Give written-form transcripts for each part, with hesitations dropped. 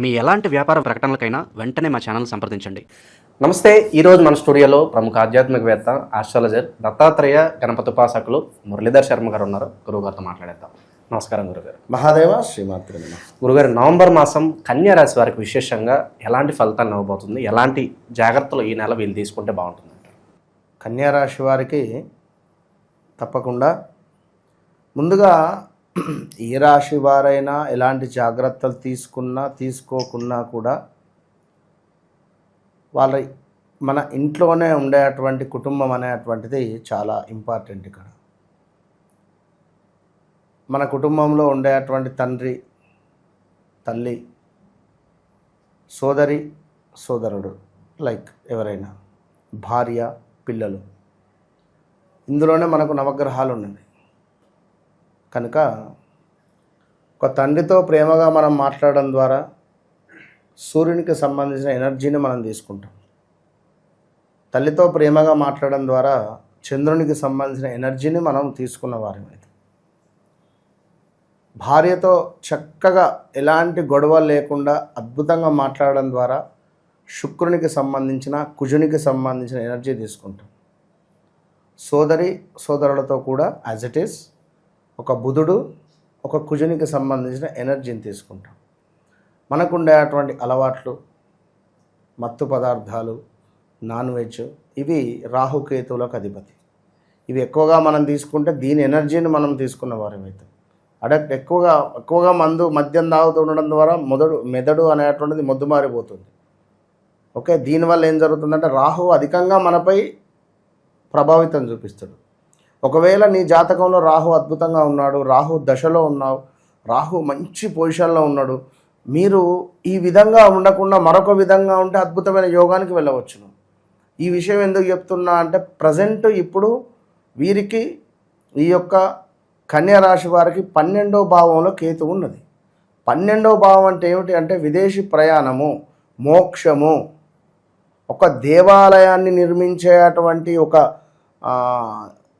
మీ ఎలాంటి వ్యాపార ప్రకటనలకైనా వెంటనే మా ఛానల్ సంప్రదించండి. నమస్తే. ఈరోజు మన స్టూడియోలో ప్రముఖ ఆధ్యాత్మికవేత్త, ఆస్ట్రాలజర్, దత్తాత్రేయ గణపతి ఉపాసకులు మురళీధర్ శర్మ గారు ఉన్నారు. గురువుగారితో మాట్లాడేద్దాం. నమస్కారం గురుగారు. మహాదేవ శ్రీమాత్రి నమః. గురుగారు, నవంబర్ మాసం కన్యా రాశి వారికి విశేషంగా ఎలాంటి ఫలితాలు ఇవ్వబోతుంది? ఎలాంటి జాగ్రత్తలు ఈ నెల వీళ్ళు తీసుకుంటే బాగుంటుంది? కన్యా రాశి వారికి తప్పకుండా ముందుగా ఏ రాశి వారైనా ఎలాంటి జాగ్రత్తలు తీసుకున్నా తీసుకోకున్నా కూడా వాళ్ళ మన ఇంట్లోనే ఉండేటువంటి కుటుంబం అనేటువంటిది చాలా ఇంపార్టెంట్. ఇక్కడ మన కుటుంబంలో ఉండేటువంటి తండ్రి, తల్లి, సోదరి, సోదరుడు, లైక్ ఎవరైనా, భార్య, పిల్లలు, ఇందులోనే మనకు నవగ్రహాలు ఉన్నాయి. కనుక ఒక తండ్రితో ప్రేమగా మనం మాట్లాడడం ద్వారా సూర్యునికి సంబంధించిన ఎనర్జీని మనం తీసుకుంటాం. తల్లితో ప్రేమగా మాట్లాడడం ద్వారా చంద్రునికి సంబంధించిన ఎనర్జీని మనం తీసుకున్న వారమైతే, భార్యతో చక్కగా ఎలాంటి గొడవ లేకుండా అద్భుతంగా మాట్లాడడం ద్వారా శుక్రునికి సంబంధించిన, కుజునికి సంబంధించిన ఎనర్జీ తీసుకుంటాం. సోదరి సోదరులతో కూడా యాజ్ ఇట్ ఈస్ ఒక బుధుడు, ఒక కుజునికి సంబంధించిన ఎనర్జీని తీసుకుంటాం. మనకు ఉండేటువంటి అలవాట్లు, మత్తు పదార్థాలు, నాన్ వెజ్, ఇవి రాహుకేతువులకు అధిపతి. ఇవి ఎక్కువగా మనం తీసుకుంటే దీని ఎనర్జీని మనం తీసుకున్న వారమైతే, ఎక్కువగా మద్యం తాగుతూ ఉండడం ద్వారా మెదడు అనేటువంటిది మొద్దుమారిపోతుంది. ఓకే, దీనివల్ల ఏం జరుగుతుందంటే రాహు అధికంగా మనపై ప్రభావితం చూపిస్తాడు. ఒకవేళ నీ జాతకంలో రాహు అద్భుతంగా ఉన్నాడు, రాహు దశలో ఉన్నావు, రాహు మంచి పొజిషన్లో ఉన్నాడు, మీరు ఈ విధంగా ఉండకుండా మరొక విధంగా ఉంటే అద్భుతమైన యోగానికి వెళ్ళవచ్చును. ఈ విషయం ఎందుకు చెప్తున్నా అంటే ప్రజెంట్ ఇప్పుడు వీరికి, ఈ యొక్క కన్యా రాశి వారికి 12వ భావంలో కేతు ఉన్నది. 12వ భావం అంటే ఏమిటి అంటే విదేశీ ప్రయాణము, మోక్షము, ఒక దేవాలయాన్ని నిర్మించేటువంటి ఒక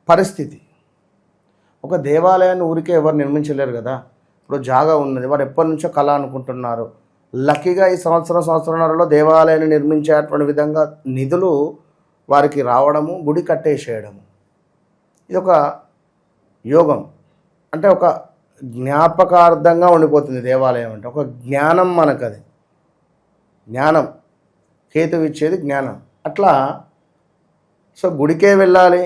పరిస్థితి. ఒక దేవాలయాన్ని ఊరికే ఎవరు నిర్మించలేరు కదా. ఇప్పుడు జాగా ఉన్నది, వారు ఎప్పటి నుంచో కళ అనుకుంటున్నారు. లక్కీగా ఈ సంవత్సరంన్నరలో దేవాలయాన్ని నిర్మించేటువంటి విధంగా నిధులు వారికి రావడము, గుడి కట్టేసేయడము, ఇది ఒక యోగం. అంటే ఒక జ్ఞాపకార్థంగా ఉండిపోతుంది దేవాలయం అంటే. ఒక జ్ఞానం మనకు, అది జ్ఞానం, కేతువు ఇచ్చేది జ్ఞానం. అట్లా సో గుడికే వెళ్ళాలి,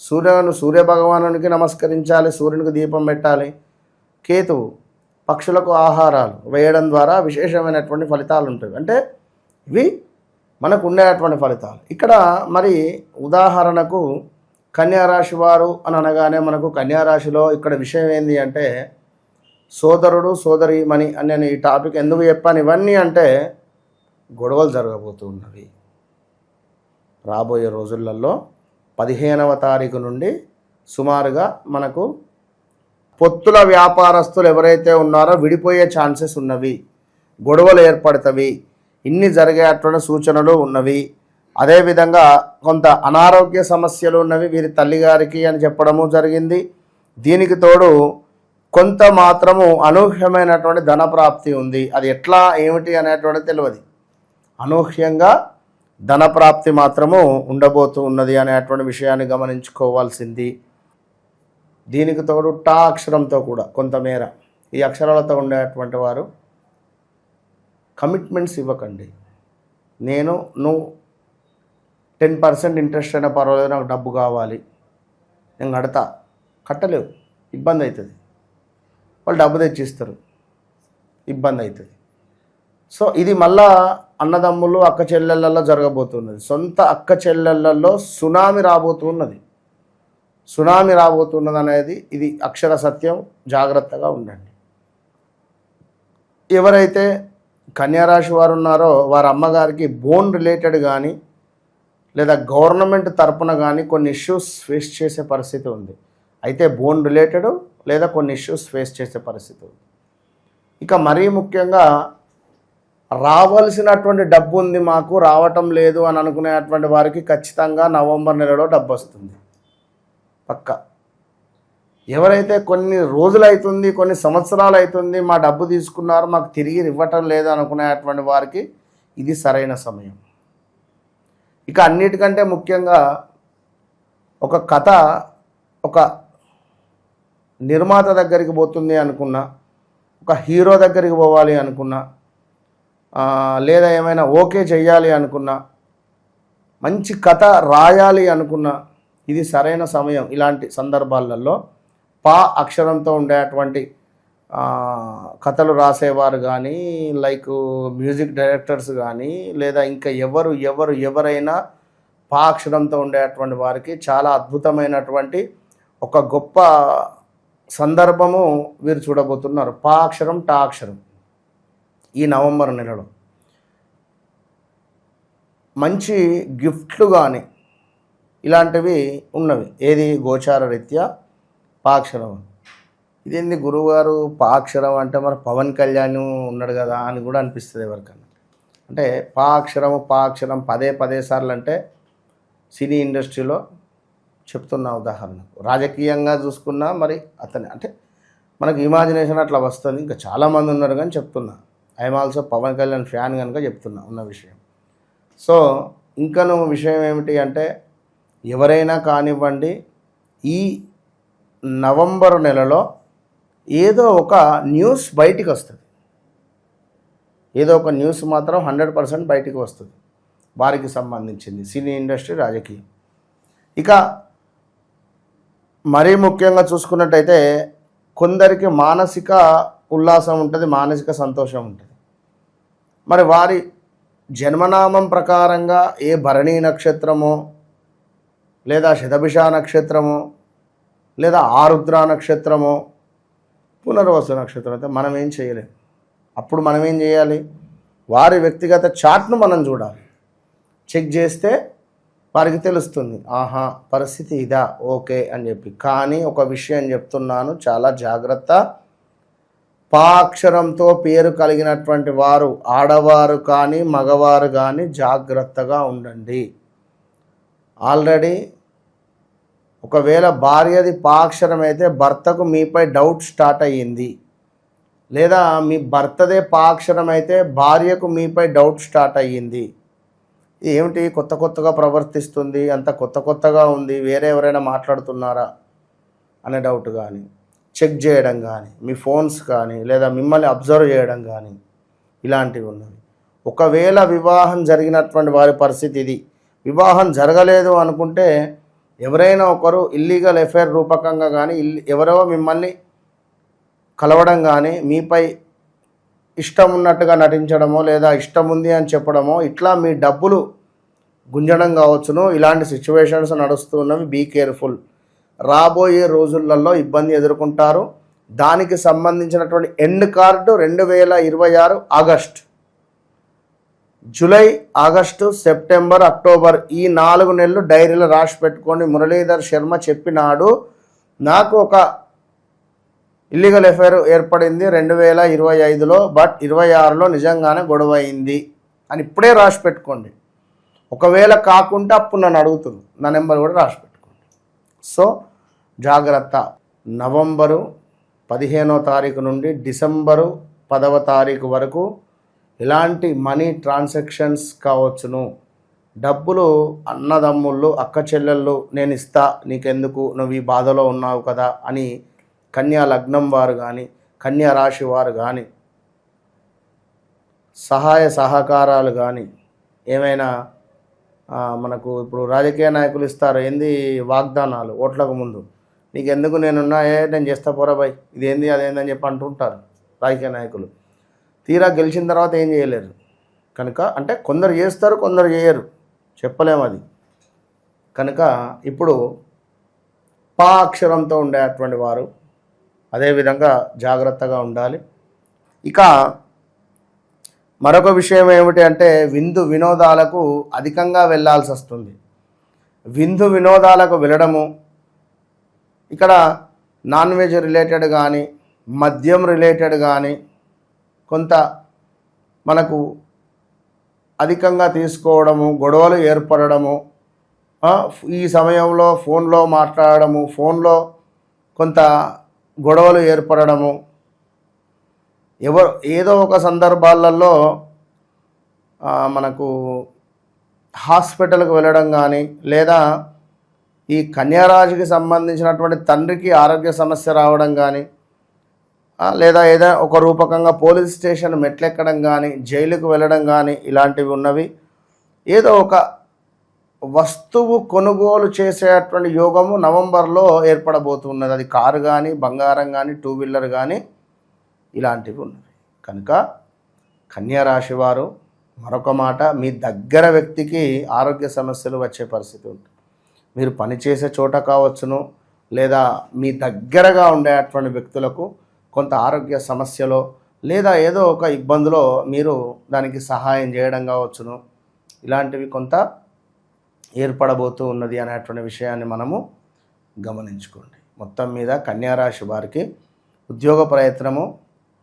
సూర్య భగవానునికి నమస్కరించాలి, సూర్యునికి దీపం పెట్టాలి. కేతువు పక్షులకు ఆహారాలు వేయడం ద్వారా విశేషమైనటువంటి ఫలితాలు ఉంటాయి. అంటే ఇవి మనకు ఉండేటువంటి ఫలితాలు. ఇక్కడ మరి ఉదాహరణకు కన్యారాశి వారు అని అనగానే మనకు కన్యారాశిలో ఇక్కడ విషయం ఏంటి అంటే సోదరుడు, సోదరీమణి అని నేను ఈ టాపిక్ ఎందుకు చెప్పాను ఇవన్నీ అంటే గొడవలు జరగబోతూ ఉన్నవి. రాబోయే రోజులలో 15వ తారీఖు నుండి సుమారుగా మనకు పొత్తుల వ్యాపారస్తులు ఎవరైతే ఉన్నారో విడిపోయే ఛాన్సెస్ ఉన్నవి, గొడవలు ఏర్పడతవి, ఇన్ని జరిగేటువంటి సూచనలు ఉన్నవి. అదేవిధంగా కొంత అనారోగ్య సమస్యలు ఉన్నవి వీరి తల్లిగారికి అని చెప్పడము జరిగింది. దీనికి తోడు కొంత మాత్రము అనూహ్యమైనటువంటి ధనప్రాప్తి ఉంది. అది ఎట్లా ఏమిటి అనేటువంటి తెలియదు. అనూహ్యంగా ధనప్రాప్తి మాత్రము ఉండబోతూ ఉన్నది అనేటువంటి విషయాన్ని గమనించుకోవాల్సింది. దీనికి తోడు టా అక్షరంతో కూడా కొంతమేర, ఈ అక్షరాలతో ఉండేటువంటి వారు కమిట్మెంట్స్ ఇవ్వకండి. నువ్వు 10% ఇంట్రెస్ట్ అయినా పర్వాలేదు, నాకు డబ్బు కావాలి, నేను కట్టలేవు, ఇబ్బంది అవుతుంది. వాళ్ళు డబ్బు తెచ్చిస్తారు, ఇబ్బంది అవుతుంది. సో ఇది మళ్ళా అన్నదమ్ములు, అక్క చెల్లెళ్ళల్లో జరగబోతున్నది. సొంత అక్క చెల్లెళ్ళల్లో సునామీ రాబోతున్నది అనేది ఇది అక్షర సత్యం. జాగ్రత్తగా ఉండండి. ఎవరైతే కన్యారాశి వారు ఉన్నారో వారి అమ్మగారికి బోన్ రిలేటెడ్ కానీ లేదా గవర్నమెంట్ తరపున కానీ కొన్ని ఇష్యూస్ ఫేస్ చేసే పరిస్థితి ఉంది. అయితే బోన్ రిలేటెడ్ లేదా కొన్ని ఇష్యూస్ ఫేస్ చేసే పరిస్థితి ఉంది. ఇక మరీ ముఖ్యంగా రావాల్సినటువంటి డబ్బు ఉంది, మాకు రావటం లేదు అని అనుకునేటువంటి వారికి ఖచ్చితంగా నవంబర్ నెలలో డబ్బు వస్తుంది పక్క. ఎవరైతే కొన్ని రోజులు అవుతుంది, కొన్ని సంవత్సరాలు అవుతుంది, మా డబ్బు తీసుకున్నారు మాకు తిరిగి ఇవ్వటం లేదు అనుకునేటువంటి వారికి ఇది సరైన సమయం. ఇక అన్నిటికంటే ముఖ్యంగా ఒక కథ ఒక నిర్మాత దగ్గరికి పోతుంది అనుకున్నా, ఒక హీరో దగ్గరికి పోవాలి అనుకున్నా, లేదా ఏమైనా ఓకే చెయ్యాలి అనుకున్నా, మంచి కథ రాయాలి అనుకున్నా, ఇది సరైన సమయం. ఇలాంటి సందర్భాలలో పా అక్షరంతో ఉండేటువంటి కథలు రాసేవారు కానీ, లైక్ మ్యూజిక్ డైరెక్టర్స్ కానీ, లేదా ఇంకా ఎవరైనా పా అక్షరంతో ఉండేటువంటి వారికి చాలా అద్భుతమైనటువంటి ఒక గొప్ప సందర్భము వీరు చూడబోతున్నారు. పా అక్షరం టా అక్షరం ఈ నవంబర్ నెలలో మంచి గిఫ్ట్లు కానీ ఇలాంటివి ఉన్నవి. ఏది గోచార రీత్యా పాక్షరం. ఇదేంది గురువుగారు పాక్షరం అంటే మరి పవన్ కళ్యాణ్ ఉన్నాడు కదా అని కూడా అనిపిస్తుంది ఎవరికన్నా. అంటే పాక్షరం పదే సార్లు అంటే సినీ ఇండస్ట్రీలో చెప్తున్న ఉదాహరణకు, రాజకీయంగా చూసుకున్నా మరి అతని అంటే మనకు ఇమాజినేషన్ అట్లా వస్తుంది. ఇంకా చాలామంది ఉన్నారు కానీ చెప్తున్నా, I'm also Pawan Kalyan fan కనుక చెప్తున్నా ఉన్న విషయం. సో ఇంకను విషయం ఏమిటి అంటే, ఎవరైనా కానివ్వండి ఈ నవంబర్ నెలలో ఏదో ఒక న్యూస్ బయటికి వస్తుంది. ఏదో ఒక న్యూస్ మాత్రం 100% బయటికి వస్తుంది వారికి సంబంధించింది, సినీ ఇండస్ట్రీ, రాజకీయం. ఇక మరీ ముఖ్యంగా చూసుకున్నట్టయితే కొందరికి మానసిక ఉల్లాసం ఉంటుంది, మానసిక సంతోషం ఉంటుంది. మరి వారి జన్మనామం ప్రకారంగా ఏ భరణీ నక్షత్రమో, లేదా శతభిష నక్షత్రమో, లేదా ఆరుద్ర నక్షత్రమో, పునర్వసు నక్షత్రం అయితే మనం ఏం చేయలేం. అప్పుడు మనం ఏం చేయాలి, వారి వ్యక్తిగత చార్ట్ను మనం చూడాలి. చెక్ చేస్తే వారికి తెలుస్తుంది, ఆహా పరిస్థితి ఇదా, ఓకే అని చెప్పి. కానీ ఒక విషయం చెప్తున్నాను, చాలా జాగ్రత్త. పాక్షరంతో పేరు కలిగినటువంటి వారు, ఆడవారు కానీ మగవారు కానీ జాగ్రత్తగా ఉండండి. ఆల్రెడీ ఒకవేళ భార్యది పాక్షరం అయితే భర్తకు మీపై డౌట్ స్టార్ట్ అయ్యింది, లేదా మీ భర్తదే పాక్షరం అయితే భార్యకు మీపై డౌట్ స్టార్ట్ అయ్యింది. ఏమిటి కొత్తగా ప్రవర్తిస్తుంది, అంత కొత్తగా ఉంది, వేరే ఎవరైనా మాట్లాడుతున్నారా అనే డౌట్ కానీ, చెక్ చేయడం కానీ, మీ ఫోన్స్ కానీ, లేదా మిమ్మల్ని అబ్జర్వ్ చేయడం కానీ ఇలాంటివి ఉన్నవి. ఒకవేళ వివాహం జరిగినటువంటి వారి పరిస్థితి ఇది. వివాహం జరగలేదు అనుకుంటే ఎవరైనా ఒకరు ఇల్లీగల్ ఎఫైర్ రూపకంగా కానీ, ఎవరో మిమ్మల్ని కలవడం కానీ, మీపై ఇష్టం ఉన్నట్టుగా నటించడమో, లేదా ఇష్టం ఉంది అని చెప్పడమో, ఇట్లా మీ డబ్బులు గుంజడం కావచ్చును. ఇలాంటి సిచ్యువేషన్స్ నడుస్తున్నవి. Be careful. రాబోయే రోజులలో ఇబ్బంది ఎదుర్కొంటారు. దానికి సంబంధించినటువంటి end card 2026 August. July, August, September, October ఈ 4 నెలలు డైరీలో రాసి పెట్టుకొని. మురళీధర్ శర్మ చెప్పినాడు, నాకు ఒక ఇల్లీగల్ ఎఫైర్ ఏర్పడింది 2025లో, బట్ 26లో నిజంగానే గొడవ అయింది అని ఇప్పుడే రాసి పెట్టుకోండి. ఒకవేళ కాకుండా అప్పుడు నన్ను అడుగుతుంది, నా నెంబర్ కూడా రాసి పెట్టుకోండి. సో జాగ్రత్త. నవంబరు 15వ తారీఖు నుండి డిసెంబరు 10వ తారీఖు వరకు ఇలాంటి మనీ ట్రాన్సాక్షన్స్ కావచ్చును. డబ్బులు అన్నదమ్ముళ్ళు, అక్క చెల్లెళ్ళు, నేను ఇస్తా నీకెందుకు, నువ్వు ఈ బాధలో ఉన్నావు కదా అని కన్యా లగ్నం వారు కానీ, కన్యా రాశి వారు కానీ, సహాయ సహకారాలు కానీ, ఏమైనా మనకు ఇప్పుడు రాజకీయ నాయకులు ఇస్తారు ఏంది వాగ్దానాలు ఓట్లకు ముందు, నీకెందుకు నేనున్నా, నేను చేస్తా పోరా బాయ్, ఇదేంది అదేందని చెప్పి అంటుంటారు రాజకీయ నాయకులు. తీరా గెలిచిన తర్వాత ఏం చేయలేరు కనుక, అంటే కొందరు చేస్తారు కొందరు చేయరు, చెప్పలేము అది. కనుక ఇప్పుడు పా అక్షరంతో ఉండేటువంటి వారు అదేవిధంగా జాగ్రత్తగా ఉండాలి. ఇక మరొక విషయం ఏమిటి అంటే, విందు వినోదాలకు అధికంగా వెళ్ళాల్సి వస్తుంది. విందు వినోదాలకు వెళ్ళడము, ఇక్కడ నాన్ వెజ్ రిలేటెడ్ కానీ, మద్యం రిలేటెడ్ కానీ, కొంత మనకు అధికంగా తీసుకోవడము, గొడవలు ఏర్పడము, ఈ సమయంలో ఫోన్లో మాట్లాడడము, ఫోన్లో కొంత గొడవలు ఏర్పడము, ఏదో ఒక సందర్భాలలో మనకు హాస్పిటల్కి వెళ్ళడం కానీ, లేదా ఈ కన్యారాశికి సంబంధించినటువంటి తండ్రికి ఆరోగ్య సమస్య రావడం కానీ, లేదా ఏదైనా ఒక రూపకంగా పోలీస్ స్టేషన్ మెట్లెక్కడం కానీ, జైలుకు వెళ్ళడం కానీ ఇలాంటివి ఉన్నవి. ఏదో ఒక వస్తువు కొనుగోలు చేసేటువంటి యోగము నవంబర్లో ఏర్పడబోతున్నది. అది కారు కానీ, బంగారం కానీ, 2 వీలర్ కానీ ఇలాంటివి ఉన్నవి. కనుక కన్యారాశి వారు మరొక మాట, మీ దగ్గర వ్యక్తికి ఆరోగ్య సమస్యలు వచ్చే పరిస్థితి ఉంటుంది. మీరు పనిచేసే చోట కావచ్చును, లేదా మీ దగ్గరగా ఉండేటువంటి వ్యక్తులకు కొంత ఆరోగ్య సమస్యలో లేదా ఏదో ఒక ఇబ్బందిలో మీరు దానికి సహాయం చేయడం కావచ్చును, ఇలాంటివి కొంత ఏర్పడబోతూ ఉన్నది అనేటువంటి విషయాన్ని మనము గమనించుకోండి. మొత్తం మీద కన్యారాశి వారికి ఉద్యోగ ప్రయత్నము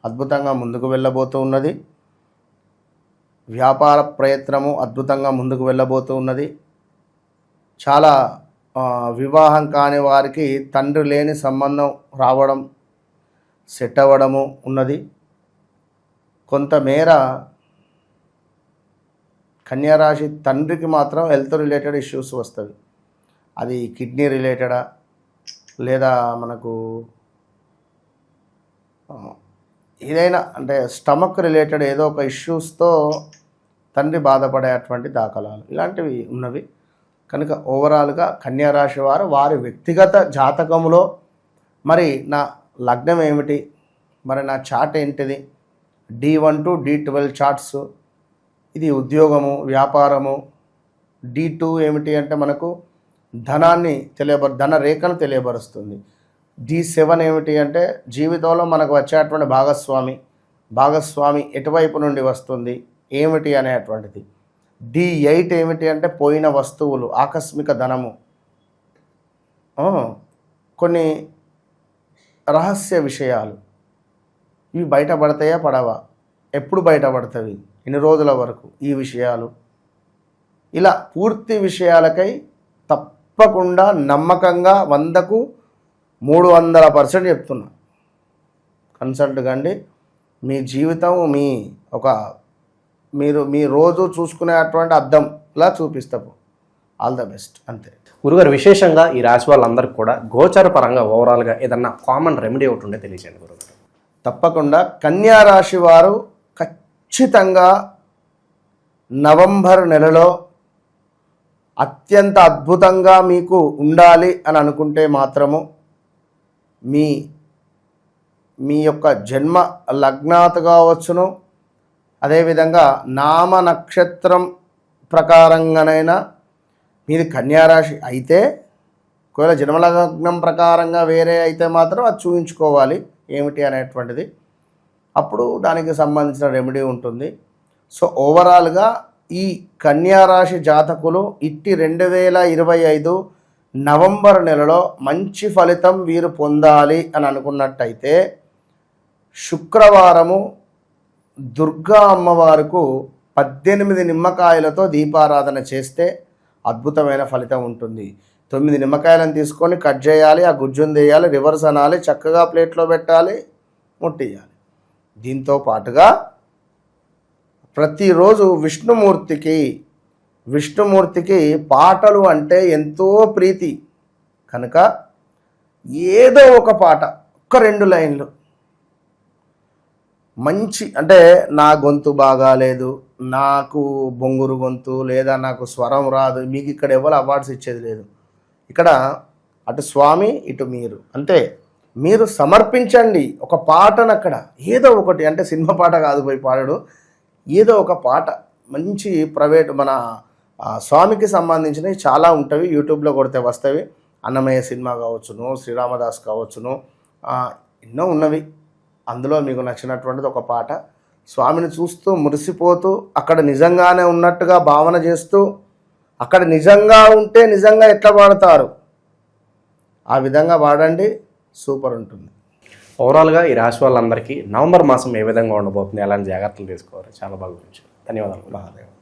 అద్భుతంగా ముందుకు వెళ్ళబోతూ ఉన్నది. వ్యాపార ప్రయత్నము అద్భుతంగా ముందుకు వెళ్ళబోతూ ఉన్నది. చాలా వివాహం కాని వారికి తండ్రి లేని సంబంధం రావడం, సెట్ అవ్వడము ఉన్నది. కొంతమేర కన్యారాశి తండ్రికి మాత్రం హెల్త్ రిలేటెడ్ ఇష్యూస్ వస్తుంది. అది కిడ్నీ రిలేటెడా, లేదా మనకు ఏదైనా అంటే స్టమక్ రిలేటెడ్ ఏదో ఒక ఇష్యూస్తో తండ్రి బాధపడేటువంటి దాఖలాలు ఇలాంటివి ఉన్నవి. కనుక ఓవరాల్గా కన్యారాశి వారు వారి వ్యక్తిగత జాతకంలో మరి నా లగ్నం ఏమిటి, మరి నా చార్ట్ ఏంటిది, D1 to D12 చార్ట్స్, ఇది ఉద్యోగము, వ్యాపారము. D2 ఏమిటి అంటే మనకు ధనాన్ని ధన రేఖను తెలియబరుస్తుంది. D7 ఏమిటి అంటే జీవితంలో మనకు వచ్చేటువంటి భాగస్వామి ఎటువైపు నుండి వస్తుంది ఏమిటి అనేటువంటిది. D8 ఏమిటి అంటే పోయిన వస్తువులు, ఆకస్మిక ధనము, కొన్ని రహస్య విషయాలు, ఇవి బయటపడతాయా పడవా, ఎప్పుడు బయటపడతాయి, ఎన్ని రోజుల వరకు, ఈ విషయాలు. ఇలా పూర్తి విషయాలకై తప్పకుండా నమ్మకంగా 100కు 300% చెప్తున్నా. కన్సల్ట్ కండి. మీ జీవితం మీ రోజు చూసుకునేటువంటి అద్దంలా చూపిస్తాము. All the best. అంతే. గురుగారు, విశేషంగా ఈ రాశి వాళ్ళందరికీ కూడా గోచార పరంగా ఓవరాల్గా ఏదన్నా కామన్ రెమెడీ ఒకటి ఉండే తెలియజేయండి గురుగారు. తప్పకుండా కన్యా రాశి వారు ఖచ్చితంగా నవంబర్ నెలలో అత్యంత అద్భుతంగా మీకు ఉండాలి అని అనుకుంటే మాత్రము మీ యొక్క జన్మ లగ్నాత్ కావచ్చును, అదేవిధంగా నామ నక్షత్రం ప్రకారంగానైనా మీది కన్యారాశి అయితే, ఒకవేళ జన్మలగ్నం ప్రకారంగా వేరే అయితే మాత్రం అది చూపించుకోవాలి ఏమిటి అనేటువంటిది. అప్పుడు దానికి సంబంధించిన రెమెడీ ఉంటుంది. సో ఓవరాల్గా ఈ కన్యారాశి జాతకులు ఇట్టి 2025 నవంబర్ నెలలో మంచి ఫలితం వీరు పొందాలి అని అనుకున్నట్టయితే శుక్రవారము దుర్గా అమ్మవారికి 18 నిమ్మకాయలతో దీపారాధన చేస్తే అద్భుతమైన ఫలితం ఉంటుంది. 9 నిమ్మకాయలను తీసుకొని కట్ చేయాలి, ఆ గుజ్జును తీయాలి, రివర్స్ అనాలి, చక్కగా ప్లేట్లో పెట్టాలి, ముట్టియాలి. దీంతో పాటుగా ప్రతిరోజు విష్ణుమూర్తికి పాటలు అంటే ఎంతో ప్రీతి కనుక ఏదో ఒక పాట, 1-2 లైన్లు మంచి, అంటే నా గొంతు బాగాలేదు, నాకు బొంగురు గొంతు, లేదా నాకు స్వరం రాదు, మీకు ఇక్కడ ఎవరు అవార్డ్స్ ఇచ్చేది లేదు. ఇక్కడ అటు స్వామి ఇటు మీరు, అంతే. మీరు సమర్పించండి ఒక పాటను అక్కడ, ఏదో ఒకటి, అంటే సినిమా పాట కాదు పోయి పాడడు, ఏదో ఒక పాట మంచి ప్రైవేట్ మన స్వామికి సంబంధించినవి చాలా ఉంటవి, యూట్యూబ్లో కొడితే వస్తవి. అన్నమయ్య సినిమా కావచ్చును, శ్రీరామదాస్ కావచ్చును, ఎన్నో ఉన్నవి. అందులో మీకు నచ్చినటువంటిది ఒక పాట, స్వామిని చూస్తూ మురిసిపోతూ అక్కడ నిజంగానే ఉన్నట్టుగా భావన చేస్తూ, అక్కడ నిజంగా ఉంటే నిజంగా ఎట్లా పాడతారు ఆ విధంగా పాడండి, సూపర్ ఉంటుంది. ఓవరాల్గా ఈ రాశి వాళ్ళందరికీ నవంబర్ మాసం ఏ విధంగా ఉండబోతుంది, ఎలాంటి జాగ్రత్తలు తీసుకోవాలి, చాలా బాగా గురించి. ధన్యవాదాలు.